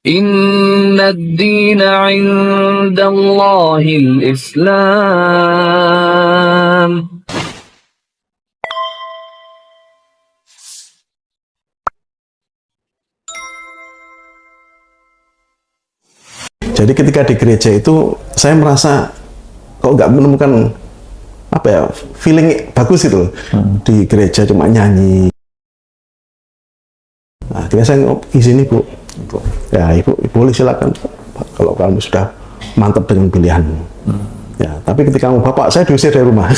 Inna ad-dina 'inda Allahil Islam. Jadi ketika di gereja itu saya merasa kok nggak menemukan apa ya, feeling bagus itu loh. Di gereja cuma nyanyi. Nah, akhirnya saya izin ibu, ya ibu boleh silakan kalau kamu sudah mantap dengan pilihanmu. Ya, tapi ketika kamu bapak saya diusir dari rumah.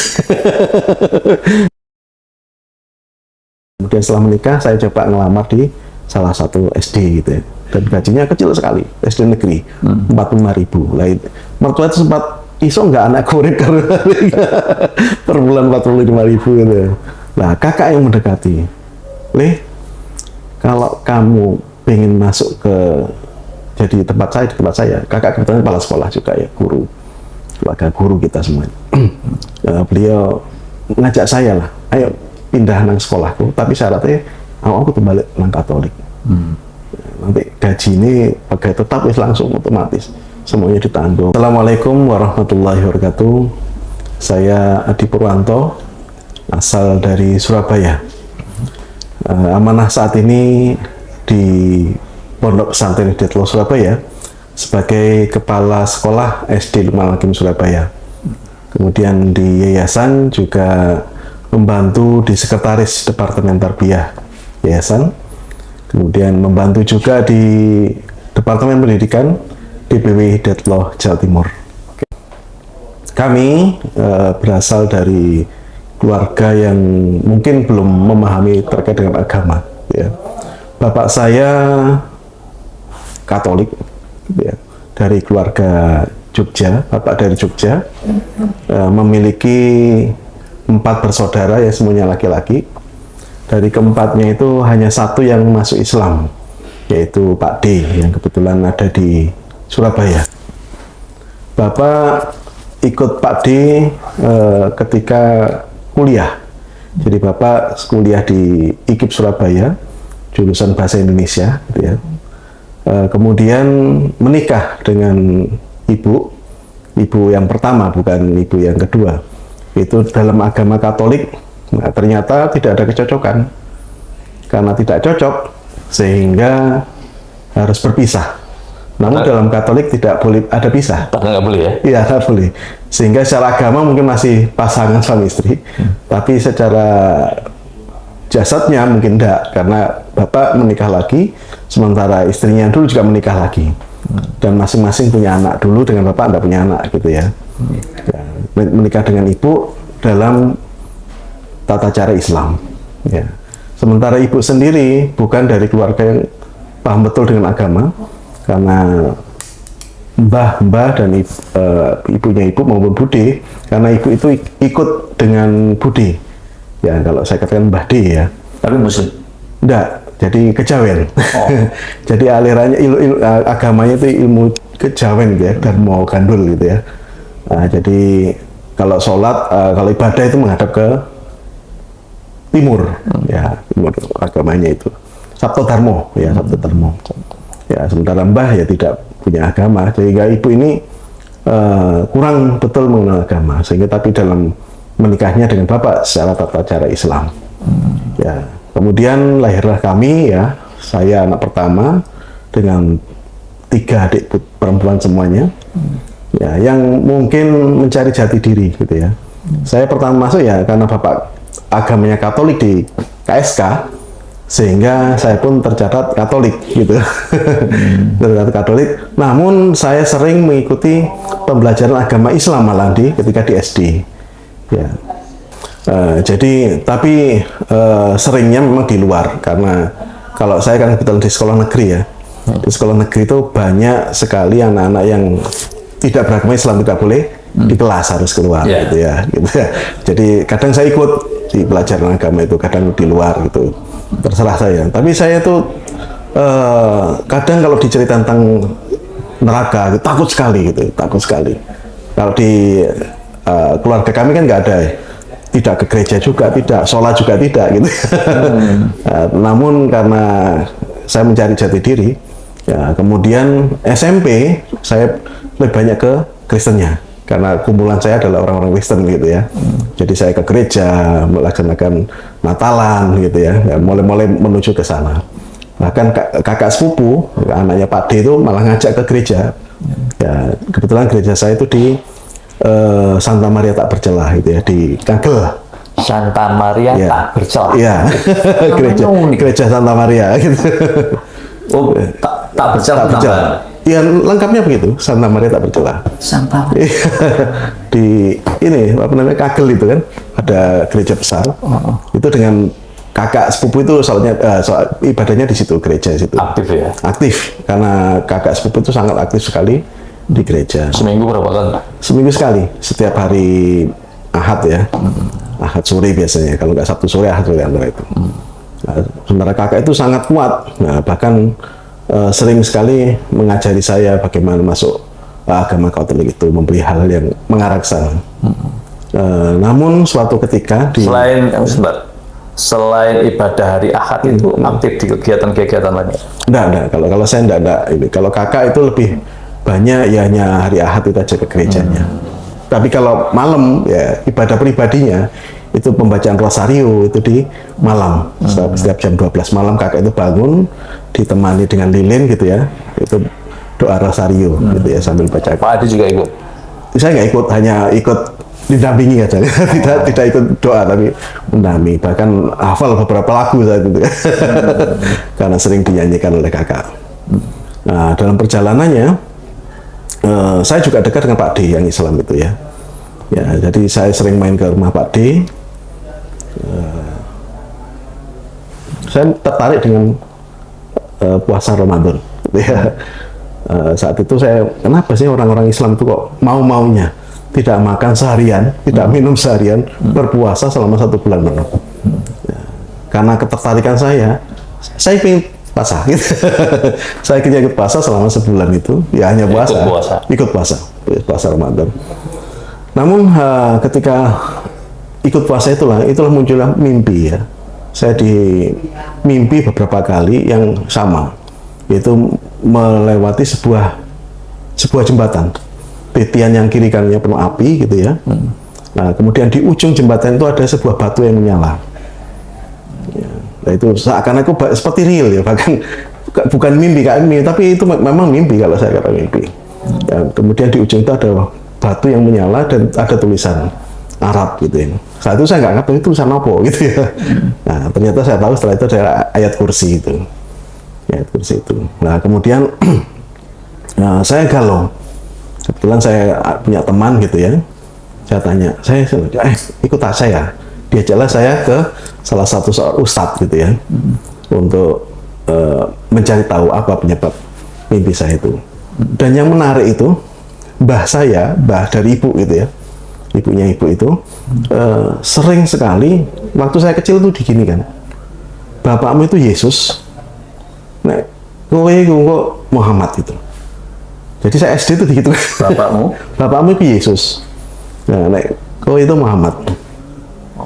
Kemudian setelah menikah saya coba ngelamar di salah satu SD gitu ya. Dan gajinya kecil sekali, SD negeri, 45.000. Lah, mertua itu sempat iso nggak anak goreng karena per bulan 45.000 gitu ya. Nah, kakak yang mendekati, Leh, kalau kamu pengen masuk ke jadi tempat saya, kakak kebetulan kepala sekolah juga ya, guru, keluarga guru kita semua. Beliau ngajak saya lah, ayo pindah nang sekolahku, tapi syaratnya aku kembali nang Katolik. Nanti gaji ini pakai tetap langsung otomatis semuanya ditanggung. Assalamualaikum warahmatullahi wabarakatuh. Saya Adi Purwanto, asal dari Surabaya. Amanah saat ini di Pondok Pesantren Hidayatullah Surabaya sebagai kepala sekolah SD Lukman Hakim Surabaya. Kemudian di yayasan juga membantu di sekretaris Departemen Tarbiyah yayasan. Kemudian membantu juga di Departemen Pendidikan DPW Hidayatullah Jawa Timur. Kami berasal dari keluarga yang mungkin belum memahami terkait dengan agama. Ya. Bapak saya Katolik, ya, dari keluarga Jogja, bapak dari Jogja, memiliki 4 bersaudara ya, semuanya laki-laki. Dari keempatnya itu hanya satu yang masuk Islam, yaitu Pak D yang kebetulan ada di Surabaya. Bapak ikut Pak D ketika kuliah. Jadi Bapak kuliah di IKIP Surabaya, jurusan Bahasa Indonesia, gitu ya. Kemudian menikah dengan ibu yang pertama, bukan ibu yang kedua. Itu dalam agama Katolik. Nah, ternyata tidak ada kecocokan. Karena tidak cocok, sehingga harus berpisah. Namun dalam Katolik tidak boleh ada pisah. Nggak boleh ya? Iya, nggak boleh. Sehingga secara agama mungkin masih pasangan suami istri, tapi secara jasadnya mungkin tidak, karena bapak menikah lagi, sementara istrinya dulu juga menikah lagi. Dan masing-masing punya anak dulu, dengan bapak tidak punya anak gitu ya. Ya, menikah dengan ibu dalam tata cara Islam. Ya. Sementara ibu sendiri bukan dari keluarga yang paham betul dengan agama, karena mbah dan ibunya ibu maupun bude, karena ibu itu ikut dengan bude. Ya, kalau saya katakan Mbah D ya. Tapi muslim? Enggak, jadi kejawen. Oh. Jadi alirannya agamanya itu ilmu kejawen gitu ya, Dharma Gandul gitu ya. Nah, jadi kalau sholat, kalau ibadah itu menghadap ke timur, ya, timur agamanya itu. Sabto Dharma, ya, Sabto Dharma. Ya, sementara mbah ya tidak punya agama, sehingga ibu ini kurang betul mengenal agama, sehingga tapi dalam menikahnya dengan bapak secara tata cara Islam. Ya, kemudian lahirlah kami ya, saya anak pertama dengan 3 adik perempuan semuanya. Ya, yang mungkin mencari jati diri gitu ya. Saya pertama masuk ya karena bapak agamanya Katolik di KSK, sehingga saya pun tercatat Katolik gitu. Tercatat Katolik. Namun saya sering mengikuti pembelajaran agama Islam malah ketika di SD. Ya. Jadi tapi seringnya memang di luar, karena kalau saya kan kebetulan di sekolah negeri ya. Di sekolah negeri itu banyak sekali anak-anak yang tidak beragama Islam, tidak boleh di kelas, harus keluar gitu ya. Jadi kadang saya ikut di pelajaran agama itu, kadang di luar gitu, terserah saya. Tapi saya tuh kadang kalau diceritakan tentang neraka takut sekali gitu, takut sekali. Kalau di keluarga kami kan nggak ada, tidak ke gereja juga tidak, sholat juga tidak gitu. Namun karena saya mencari jati diri, Ya, kemudian SMP saya lebih banyak ke Kristennya karena kumpulan saya adalah orang-orang Kristen gitu ya. Jadi saya ke gereja melaksanakan Natalan gitu ya. Ya, mulai menuju ke sana. Bahkan kakak sepupu, anaknya Pak D itu malah ngajak ke gereja. Ya, kebetulan gereja saya itu di Santa Maria Tak Bercelah gitu ya, di Kagel. Santa Maria Ya. Tak Bercelah. Iya. gereja Santa Maria gitu. Oh, tak bercelah. Tak bercelah. Ya, lengkapnya begitu, Santa Maria Tak Bercelah. Santa. Di ini apa namanya Kagel itu kan ada gereja besar. Itu dengan kakak sepupu itu soalnya ibadahnya di situ, gereja situ. Aktif ya. Aktif karena kakak sepupu itu sangat aktif sekali di gereja. Seminggu berapa kali? Seminggu sekali, setiap hari Ahad ya. Ahad sore biasanya, kalau nggak Sabtu sore, Ahad sore antara itu. Nah, sementara kakak itu sangat kuat, nah, bahkan sering sekali mengajari saya bagaimana masuk agama Katolik itu, memberi hal yang mengarah ke sana. Namun suatu ketika selain ibadah hari Ahad itu aktif di kegiatan-kegiatan lainnya? Enggak. Kalau saya enggak. Ini kalau kakak itu lebih banyak ya hanya hari Ahad itu aja ke gerejanya. Tapi kalau malam ya ibadah pribadinya itu pembacaan rosario itu di malam. Setiap jam 12 malam kakak itu bangun ditemani dengan lilin gitu ya. Itu doa rosario gitu ya sambil baca. Pak Adi juga ikut? Saya nggak ikut, hanya ikut didampingi aja. tidak ikut doa tapi mendampingi. Bahkan hafal beberapa lagu saat itu ya. Karena sering dinyanyikan oleh kakak. Nah, dalam perjalanannya saya juga dekat dengan Pak D yang Islam itu ya. Ya, jadi saya sering main ke rumah Pak D. Saya tertarik dengan puasa Ramadan. Ya. Saat itu saya, kenapa sih orang-orang Islam itu kok mau-maunya tidak makan seharian, tidak minum seharian, berpuasa selama 1 bulan penuh. Ya. Karena ketertarikan saya ingin puasa gitu. Saya ikut puasa selama sebulan itu, ya hanya ikut puasa Ramadan. Namun ketika ikut puasa itulah muncullah mimpi ya. Saya di mimpi beberapa kali yang sama, yaitu melewati sebuah jembatan. Titian yang kiri kanannya penuh api gitu ya. Nah, kemudian di ujung jembatan itu ada sebuah batu yang menyala. Ya, nah itu seakan-akan seperti real ya, bahkan bukan mimpi tapi itu memang mimpi kalau saya kata mimpi. Ya, kemudian di ujung itu ada batu yang menyala dan ada tulisan Arab gitu ya. Saat itu saya nggak ngerti itu tulisan apa gitu ya. Nah, ternyata saya tahu setelah itu ada ayat kursi itu. Ayat kursi itu. Nah, kemudian saya galau. Kebetulan saya punya teman gitu ya. Saya tanya, ikut saya. Diajaklah saya ke salah satu ustadz gitu ya. Untuk mencari tahu apa penyebab mimpi saya itu. Dan yang menarik itu, mbah dari ibu gitu ya. Ibunya ibu itu sering sekali waktu saya kecil itu diginikan, bapakmu itu Yesus, nek kowe kok Muhammad itu. Jadi saya SD itu gitu. Bapakmu itu Yesus, nah nek kowe itu Muhammad.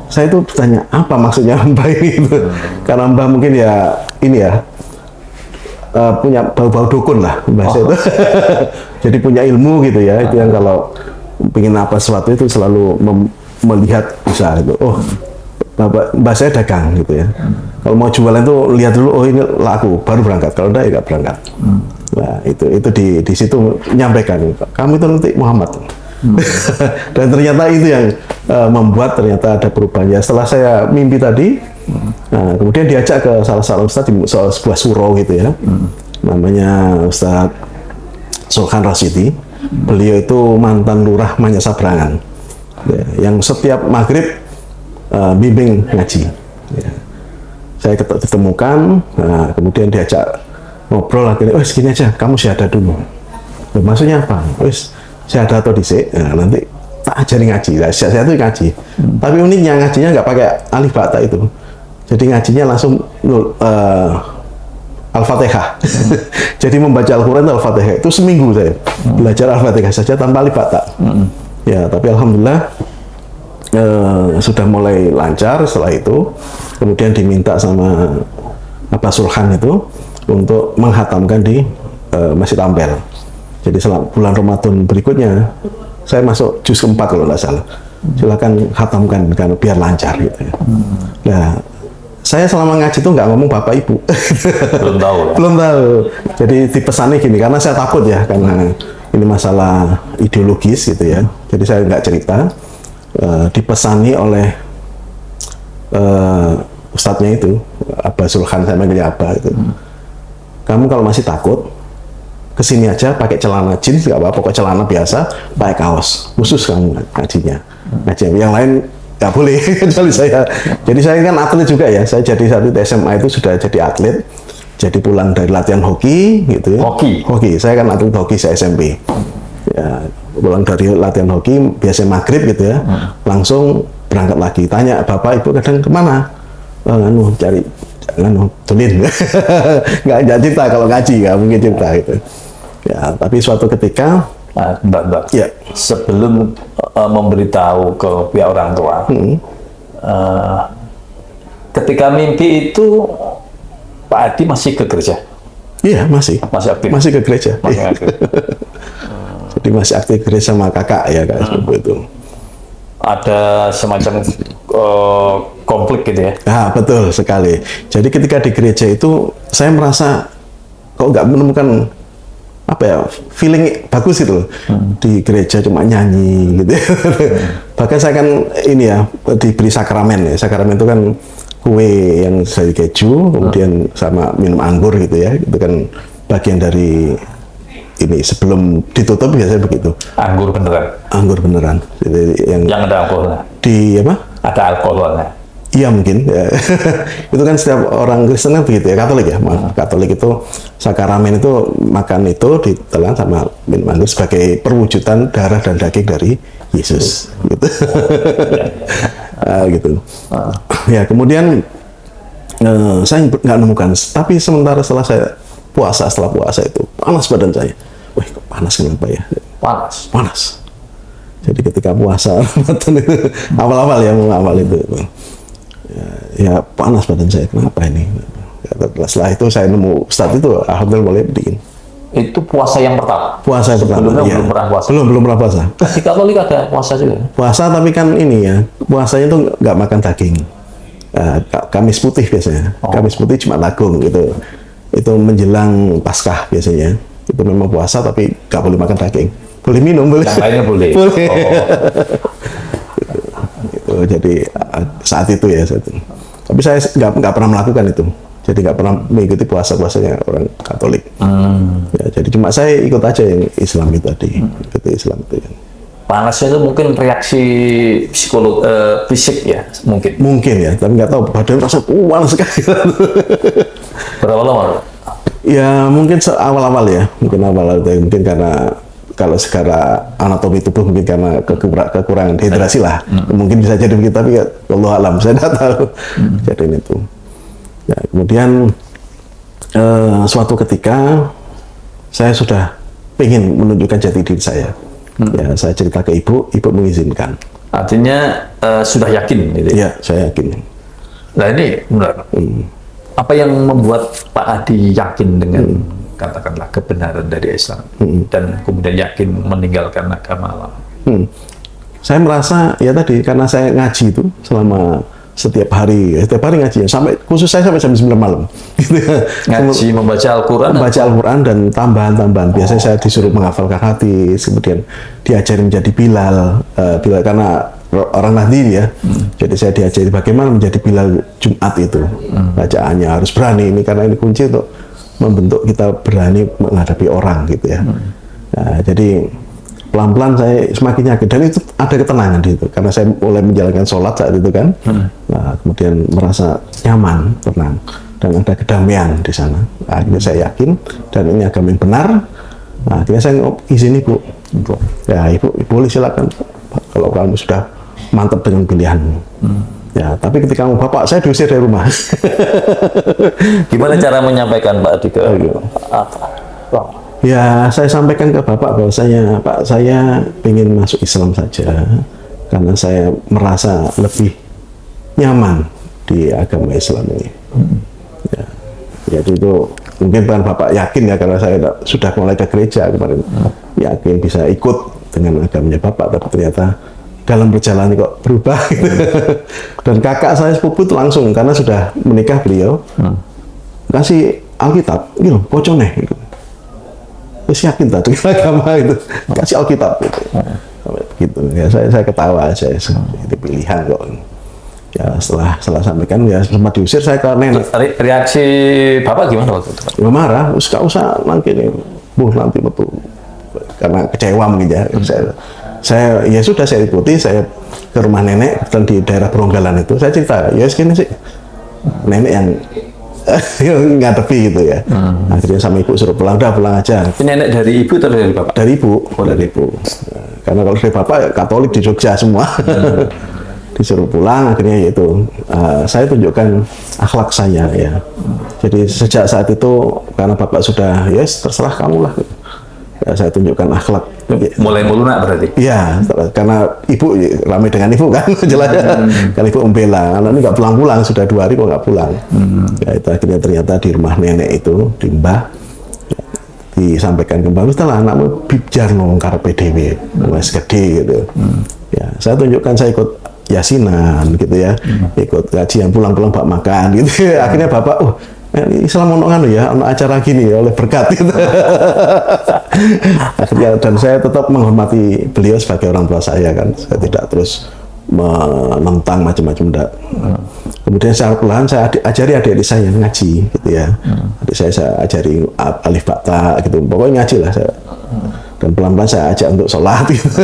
Saya itu bertanya apa maksudnya mbah ini itu, karena mbah mungkin ya ini ya punya bau-bau dukun lah bahasa itu. Jadi punya ilmu gitu ya, itu yang kalau pengen apa sesuatu itu selalu melihat usaha itu. Oh, mbak saya dagang gitu ya. Kalau mau jualan itu lihat dulu, oh ini laku, baru berangkat. Kalau enggak ya enggak berangkat. Nah, itu di situ menyampaikan, kamu itu nanti Muhammad. Dan ternyata itu yang membuat ternyata ada perubahan. Ya, setelah saya mimpi tadi, nah, kemudian diajak ke salah satu ustadz di sebuah surau gitu ya. Namanya Ustadz Sulkan Rasidi. Beliau itu mantan lurah Manyasabrangan ya, yang setiap maghrib bimbing ngaji ya. Saya ketemukan, nah, kemudian diajak ngobrol akhirnya, segini aja, kamu syahadat dulu. Maksudnya apa? Syahadat atau disik, nah, nanti tak ajari ngaji. Nah, saya itu ngaji, tapi uniknya ngajinya nggak pakai alif bata itu, jadi ngajinya langsung Al-Fatihah. Jadi membaca Al-Quran Al-Fatihah itu seminggu saya belajar Al-Fatihah saja tanpa alif bata. Ya, tapi alhamdulillah sudah mulai lancar setelah itu. Kemudian diminta sama Pak Sulhan itu untuk menghatamkan di masih tampil. Jadi selama bulan Ramadan berikutnya saya masuk juz keempat kalau nggak salah. Silakan khatamkan kan biar lancar gitu ya. Nah, saya selama ngaji itu nggak ngomong bapak ibu. Belum tahu. Ya? Belum tahu. Jadi dipesani gini karena saya takut ya karena ini masalah ideologis gitu ya. Jadi saya nggak cerita. Dipesani oleh ustadznya itu, Abah Sulhan, saya manggilnya Abah itu. Kamu kalau masih takut, kesini aja pakai celana jeans nggak apa-apa, pokoknya celana biasa, pakai kaos khusus kamu ngajinya. Ngaji yang lain nggak boleh kecuali saya. Jadi saya kan atlet juga ya. Saya jadi satu SMA itu sudah jadi atlet. Jadi pulang dari latihan hoki gitu ya. Hoki. Saya kan atlet hoki saya SMP. Ya, pulang dari latihan hoki biasanya maghrib gitu ya. Langsung berangkat lagi. Tanya bapak ibu kadang kemana? Cari tunin. nggak cerita kalau ngaji, nggak mungkin cerita gitu. Ya, tapi suatu ketika Mbak, ya. Sebelum memberitahu ke pihak orang tua, ketika mimpi itu Pak Adi masih ke gereja? Iya, masih aktif? Masih ke gereja. Masih aktif. Jadi masih aktif gereja sama kakak ya, Kak, seperti itu. Ada semacam konflik gitu ya? Ah, betul sekali. Jadi ketika di gereja itu saya merasa kok nggak menemukan apa ya, feeling bagus gitu loh. Di gereja cuma nyanyi gitu ya. Bahkan saya kan ini ya diberi sakramen ya. Sakramen itu kan kue yang dari keju kemudian sama minum anggur gitu ya. Itu kan bagian dari ini sebelum ditutup biasanya begitu. Anggur beneran? Anggur beneran. Jadi yang ada alkoholnya? Di apa? Ada alkoholnya? Iya mungkin. Ya. Itu kan setiap orang Kristen kan begitu ya, Katolik ya. Katolik itu sakramen itu makan itu ditelan sama minum anggur sebagai perwujudan darah dan daging dari Yesus. Gitu. Gitu. Ya kemudian saya nggak nemukan. Tapi sementara setelah puasa itu panas badan saya. Wih, kok panas kenapa ya? Panas. Jadi ketika puasa Ramadan itu awal-awal ya, mau awal itu. Ya panas badan saya, kenapa ini? Setelah itu saya nemu Ustadz itu, alhamdulillah boleh bikin. Itu puasa yang pertama? Puasa yang pertama, sebelumnya ya. Belum pernah puasa? Belum pernah puasa. Di Katolik ada puasa juga? Puasa tapi kan ini ya, puasanya tuh nggak makan daging. Kamis putih biasanya, Kamis putih cuma Agung gitu. Itu menjelang Paskah biasanya. Itu memang puasa tapi nggak boleh makan daging. Boleh minum, boleh. Yang lainnya boleh? Boleh. Gitu, jadi saat itu ya. Tapi saya nggak pernah melakukan itu. Jadi nggak pernah mengikuti puasanya orang Katolik. Ya, jadi cuma saya ikut aja yang Islam itu tadi. Ikut Islam itu ya. Panasnya itu mungkin reaksi fisik ya, mungkin. Mungkin ya, tapi nggak tahu. Badan rasa panas sekali. Berapa lama? Ya mungkin awal-awal ya, mungkin karena kalau secara anatomi tubuh mungkin karena kekurangan hidrasi lah, mungkin bisa jadi begitu, tapi ya Allah alam, saya tidak tahu. Jadi itu. Ya, kemudian suatu ketika saya sudah ingin menunjukkan jati diri saya. Ya, saya cerita ke ibu mengizinkan. Artinya sudah yakin gitu ya? Ya, saya yakin. Nah ini benar. Apa yang membuat Pak Adi yakin dengan katakanlah kebenaran dari Islam dan kemudian yakin meninggalkan agama lama? Saya merasa ya tadi karena saya ngaji itu selama setiap hari ngaji sampai khusus saya sampai jam 9 malam. Gitu ya. Ngaji membaca Al-Quran dan tambahan-tambahan. Biasanya saya disuruh menghafalkan hadis, kemudian diajari menjadi Bilal karena orang Nahdien ya. Jadi saya diajari bagaimana menjadi Bilal Jumat itu. Bacaannya harus berani ini karena ini kunci untuk membentuk kita berani menghadapi orang gitu ya. Nah, jadi pelan-pelan saya semakin yakin dan itu ada ketenangan di situ karena saya mulai menjalankan sholat saat itu kan. Nah, kemudian merasa nyaman, tenang dan ada kedamaian di sana. Akhirnya saya yakin dan ini agama yang benar. Nah, akhirnya saya izin ibu. Ya ibu boleh silakan kalau kamu sudah mantap dengan pilihanmu. Ya, tapi ketika kamu bapak saya diusir dari rumah. Gimana cara menyampaikan Pak Adi ke Ya, saya sampaikan ke bapak bahwasanya Pak saya ingin masuk Islam saja karena saya merasa lebih nyaman di agama Islam ini. Ya, jadi itu mungkin kan Bapak yakin ya, karena saya sudah mulai ke gereja kemarin, yakin bisa ikut dengan agamanya Bapak, tapi ternyata dalam perjalanan kok berubah gitu. Dan kakak saya sepupu itu langsung, karena sudah menikah beliau, kasih Alkitab, gitu, bocone gitu. Terus yakin tak dengan agama itu, kasih Alkitab gitu. Gitu ya, saya ketawa, saya itu pilihan kok. Ya setelah sampaikan ya sempat diusir, saya ke nenek. Reaksi Bapak gimana waktu itu, Pak? Ya marah, usah nanti nih, nanti betul, karena kecewa mungkin ya. Saya ya sudah, saya ikuti, saya ke rumah nenek dan di daerah Peronggalan itu saya cerita, ya segini sih nenek yang ngadepi gitu ya. Akhirnya sama ibu suruh pulang, udah pulang aja. Nenek dari ibu atau dari Bapak? Dari ibu, dari ibu. Karena kalau dari Bapak ya Katolik di Jogja semua. Disuruh pulang, akhirnya yaitu saya tunjukkan akhlak saya ya. Jadi sejak saat itu, karena Bapak sudah yes terserah kamu lah, ya, saya tunjukkan akhlak. Mulai melunak berarti? Iya, karena ibu ramai dengan ibu kan, jelasnya. Kan ibu membela, anak ini nggak pulang-pulang, sudah 2 hari kok nggak pulang. Ya itu akhirnya ternyata di rumah nenek itu, di Mbah, disampaikan kembali, setelah anakmu bijar ngongkar PDW, wes gede gitu. Ya, saya tunjukkan, saya ikut yasinan gitu ya, ikut kajian, pulang-pulang Pak makan gitu. Akhirnya Bapak, Islam ono anu ya, ono acara gini ya, oleh berkat gitu. Akhirnya, dan saya tetap menghormati beliau sebagai orang tua saya kan, saya tidak terus menentang macam-macam enggak. Kemudian secara perlahan saya ajari adik-adik saya ngaji gitu ya. Adik saya ajari alif ba ta gitu, pokoknya ngaji lah saya. Dan pelan-pelan saya ajak untuk sholat gitu.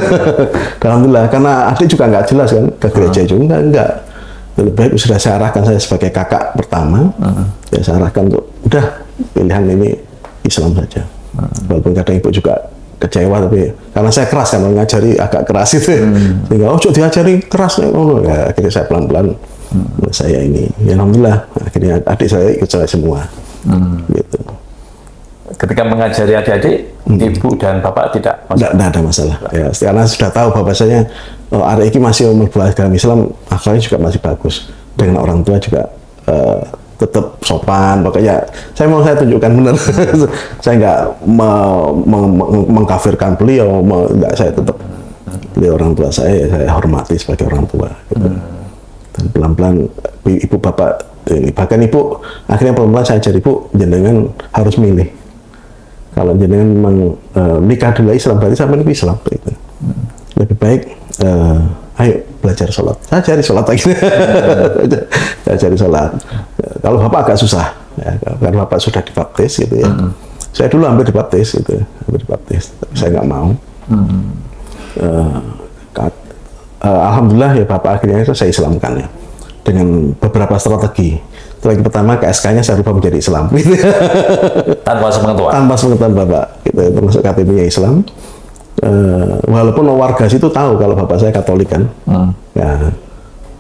Alhamdulillah, karena adik juga nggak jelas kan, ke gereja juga enggak. Lebih baik sudah saya arahkan, saya sebagai kakak pertama, ya saya arahkan untuk udah pilihan ini Islam saja. Walaupun kadang ibu juga kecewa, tapi karena saya keras kan, ngajari agak keras itu, sehingga coba diajari keras nih, ya, akhirnya saya pelan-pelan saya ini, ya alhamdulillah, akhirnya adik saya ikut saya semua, gitu. Ketika mengajari adik-adik, ibu dan bapak tidak ada masalah. Ya, karena sudah tahu bahwasanya adik ini masih memperbuat agama Islam, akhlaknya juga masih bagus. Dengan orang tua juga tetap sopan. Pokoknya saya tunjukkan benar. Saya nggak mengkafirkan beliau, nggak, saya tetap beliau orang tua saya hormati sebagai orang tua. Gitu. Dan pelan-pelan ibu bapak ini, bahkan ibu akhirnya pelan-pelan saya ajari, ibu jenengan harus milih. Kalau jenengan memang nikah adalah Islam, berarti sama dengan Islam gitu. Lebih baik ayo belajar sholat. Saya cari sholat lagi. Saya cari sholat. Kalau bapak agak susah, ya, karena bapak sudah dibaptis gitu ya. Saya dulu hampir dibaptis gitu, tapi saya nggak mau. Alhamdulillah ya bapak akhirnya itu saya Islamkan ya, dengan beberapa strategi. Strategi pertama, KSK-nya saya rubah menjadi Islam. Gitu. Tanpa sepengetahuan? Tanpa sepengetahuan bapak, gitu, termasuk KTP-nya Islam. Walaupun warga situ tahu kalau bapak saya Katolik kan. Ya,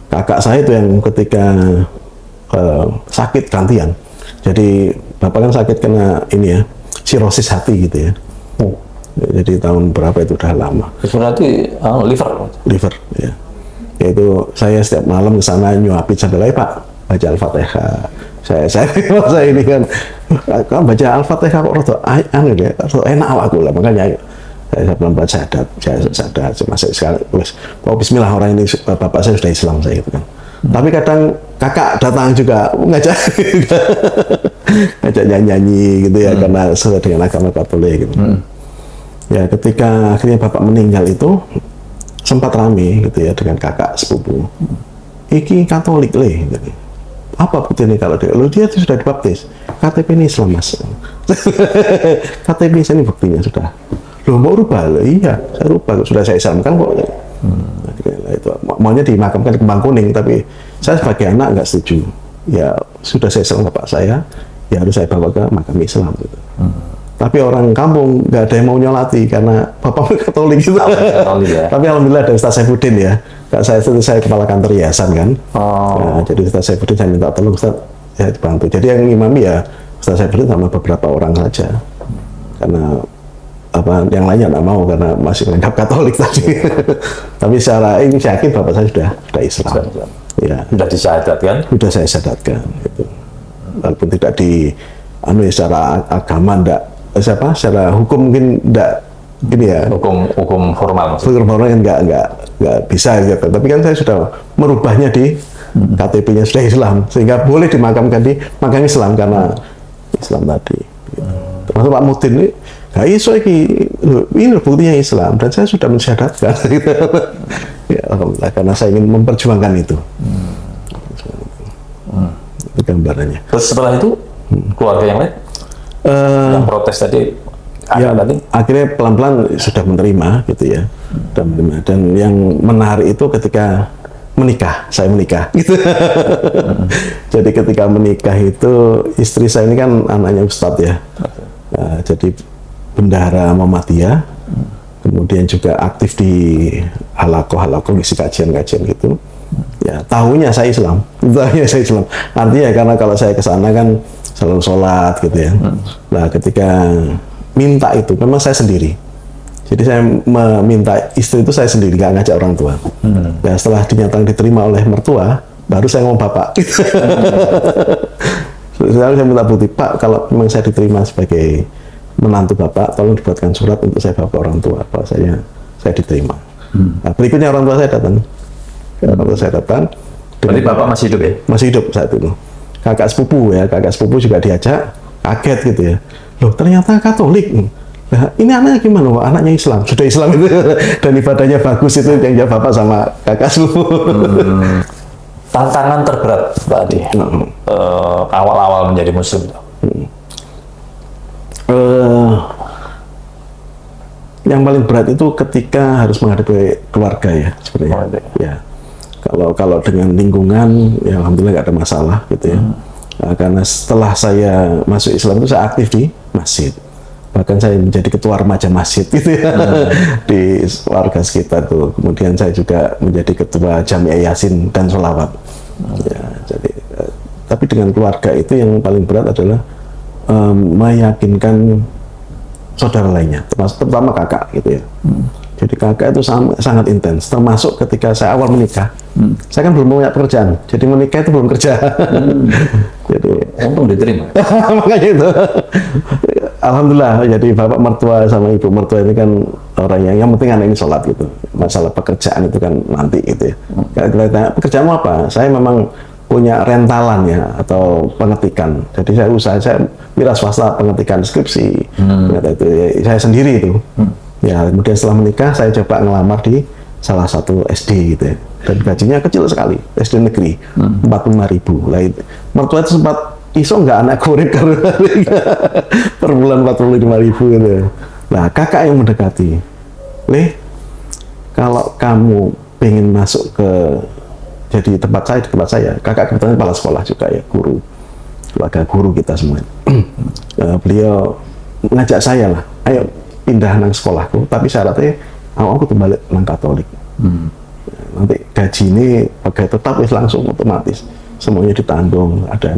kakak saya itu yang ketika sakit gantian. Jadi bapak kan sakit kena ini ya, sirosis hati gitu ya. Jadi tahun berapa itu, udah lama. Berarti liver ya. Yaitu saya setiap malam ke sana nyuapin sambil Pak baca Al-Fatihah. Saya ini kan baca Al-Fatihah kok rada enak awakku lah, makanya saya pelan-pelan sadar, masih sekarang bismillah, orang ini bapak saya sudah Islam saya gitu kan. Tapi kadang kakak datang juga ngajak nyanyi gitu ya, karena sesuai dengan agama Katolik gitu. Ya ketika akhirnya bapak meninggal itu sempat rame gitu ya dengan kakak sepupu. Iki Katolik gitu. Apa buktinya kalau dia sudah dibaptis, KTP ini Islam mas. KTP ini buktinya sudah. Loh mau rubah? Loh, iya saya rubah, sudah saya Islamkan kok. Itu maunya dimakamkan di Kembang Kuning, tapi saya sebagai anak nggak setuju. Ya sudah saya Islam bapak saya, ya harus saya bawa ke makam Islam gitu. Tapi orang kampung nggak ada yang mau nyolati karena bapak Katolik gitu. Ya. Tapi alhamdulillah ada Ustaz Saifuddin ya. Saya kepala kantor yayasan kan. Nah, jadi Ustaz Saifuddin saya minta tolong Ustaz, ya dibantu. Jadi yang imami ya Ustaz Saifuddin sama beberapa orang saja. Karena yang lainnya nggak mau karena masih menganggap Katolik tadi. Tapi secara ini saya yakin bapak saya sudah Islam. Ya. Sudah disyahadatkan? Sudah saya syahadatkan. Gitu. Walaupun tidak anu ya, secara agama enggak, secara hukum mungkin enggak ini ya, Hukum formal maksudnya. formal kan enggak bisa gitu. Tapi kan saya sudah merubahnya di KTP-nya sudah Islam, sehingga boleh dimakamkan di makam Islam karena Islam tadi. Termasuk Pak Mutin ini, gak iso ini buktinya Islam dan saya sudah mensyahadatkan. Gitu. Ya, alhamdulillah, karena saya ingin memperjuangkan itu. Itu gambarannya. Terus setelah itu keluarga yang lain yang protes tadi, Ya, akhirnya pelan-pelan sudah menerima gitu ya, sudah menerima. Dan yang menarik itu ketika saya menikah gitu. Jadi ketika menikah itu istri saya ini kan anaknya Ustadz ya. Jadi bendahara Muhammadiyah, kemudian juga aktif di halakoh ngisi kajian-kajian gitu. Ya, tahunya saya Islam. Artinya karena kalau saya ke sana kan selalu sholat gitu ya. Nah, ketika minta itu memang saya sendiri. Jadi saya meminta istri itu saya sendiri, nggak ngajak orang tua. Ya, setelah dinyatakan diterima oleh mertua, baru saya ngomong bapak. Saya minta bukti, Pak, kalau memang saya diterima sebagai menantu bapak, tolong dibuatkan surat untuk saya bawa ke orang tua, kalau saya diterima. Nah, berikutnya orang tua saya datang. Berarti bapak masih hidup ya? Masih hidup saat itu. Kakak sepupu juga diajak, kaget gitu ya. Loh, ternyata Katolik. Nah, ini anaknya gimana? Wah, anaknya Islam, sudah Islam itu dan ibadahnya bagus itu yang jawab bapak sama kakak sepupu. Tantangan terberat Pak Adi awal-awal menjadi Muslim. Yang paling berat itu ketika harus menghadapi keluarga ya sebenarnya. Ya, kalau dengan lingkungan ya alhamdulillah nggak ada masalah gitu ya. Karena setelah saya masuk Islam itu saya aktif di masjid. Bahkan saya menjadi ketua remaja masjid gitu ya di warga sekitar tuh. Kemudian saya juga menjadi ketua Jamiah Yasin dan Sholawat. Ya, jadi tapi dengan keluarga itu yang paling berat adalah meyakinkan saudara lainnya, terutama kakak gitu ya. Jadi kakak itu sangat intens, termasuk ketika saya awal menikah. Saya kan belum punya pekerjaan, jadi menikah itu belum kerja. Jadi untung diterima. makanya itu. Alhamdulillah, jadi bapak mertua sama ibu mertua ini kan orang yang penting anak ini sholat gitu. Masalah pekerjaan itu kan nanti gitu ya. Kalau kita tanya, pekerjaanmu apa? Saya memang punya rentalan ya, atau pengetikan. Jadi saya usaha, saya wira swasta pengetikan skripsi. Itu, ya, saya sendiri itu. Ya, kemudian setelah menikah, saya coba ngelamar di salah satu SD gitu ya. Dan gajinya kecil sekali, SD negeri, 45.000. Lah, mertua itu sempat iso nggak anak kurit per bulan 45.000 gitu. Nah, kakak yang mendekati, kalau kamu pengen masuk ke jadi tempat saya, kakak kebetulan kepala sekolah juga ya, guru, keluarga guru kita semua. Beliau ngajak saya lah, ayo pindah nang sekolahku, tapi syaratnya aku balik nang Katolik. Nanti gaji ini pakai tetap langsung otomatis, semuanya ditanggung ada.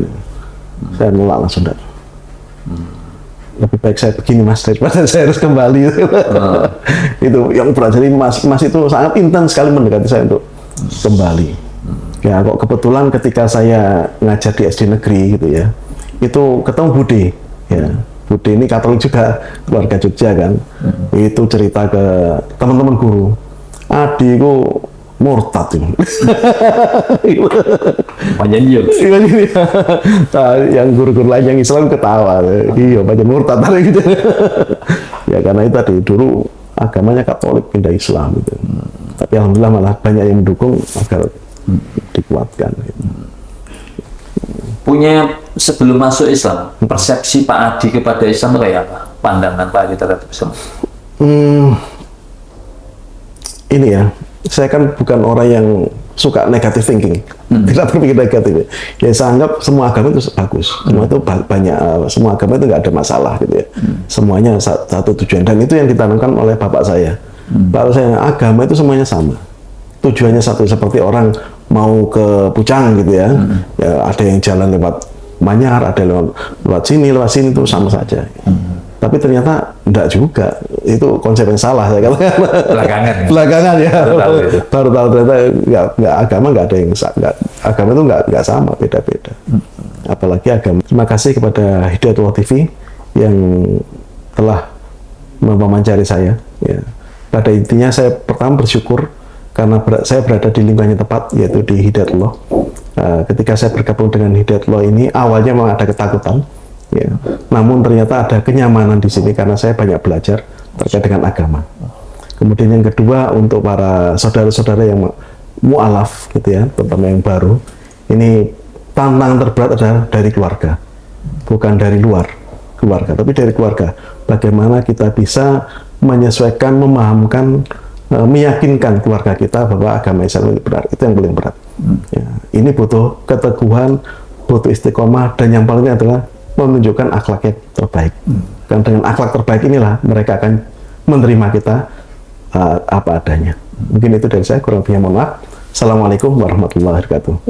Saya nolak langsung dah. Lebih baik saya begini mas daripada saya harus kembali. Itu yang berat. Jadi mas itu sangat intens sekali mendekati saya untuk kembali. Ya kok kebetulan ketika saya ngajar di SD negeri gitu ya, itu ketemu Bude. Ya, Bude ini Katolik juga, keluarga Jogja kan. Itu cerita ke teman-teman guru. Adikku murtad ini. Panjang juga. Nah, yang guru-guru lain yang Islam ketawa. Iya, panjang murtad gitu. Ya karena itu tadi dulu agamanya Katolik pindah Islam gitu. Tapi alhamdulillah malah banyak yang mendukung agar dikuatkan. Gitu. Punya sebelum masuk Islam, persepsi Pak Adi kepada Islam kayak apa? Pandangan Pak Adi terhadap Islam? Ini ya, saya kan bukan orang yang suka negative thinking, tidak berpikir negatif. Ya saya anggap semua agama itu bagus, semua itu banyak, semua agama itu nggak ada masalah gitu ya. Semuanya satu tujuan, dan itu yang ditanamkan oleh bapak saya. Bapak saya, agama itu semuanya sama, tujuannya satu, seperti orang mau ke Pucang gitu ya. Ya ada yang jalan lewat Manyar, ada lewat sini itu sama saja. Tapi ternyata enggak juga, itu konsep yang salah saya katakan. Belakangan ya, baru tahu ternyata nggak agama nggak ada yang agama itu nggak sama, beda-beda. apalagi agama. Terima kasih kepada Hidayatullah TV yang telah memanjari saya. Ya. Pada intinya saya pertama bersyukur karena saya berada di lingkungan yang tepat, yaitu di Hidayatullah. Ketika saya bergabung dengan Hidayatullah ini, awalnya memang ada ketakutan, ya. Namun ternyata ada kenyamanan di sini karena saya banyak belajar terkait dengan agama. Kemudian yang kedua, untuk para saudara-saudara yang mu'alaf gitu ya, terutama yang baru, ini tantangan terberat adalah dari keluarga, bukan dari luar keluarga, tapi dari keluarga. Bagaimana kita bisa menyesuaikan, memahamkan, meyakinkan keluarga kita bahwa agama Islam itu benar, itu yang paling berat. Ya, ini butuh keteguhan, butuh istiqomah, dan yang paling adalah menunjukkan akhlak yang terbaik. Dan dengan akhlak terbaik inilah mereka akan menerima kita apa adanya. Mungkin itu dari saya, kurang lebihnya mohon maaf. Assalamualaikum warahmatullahi wabarakatuh.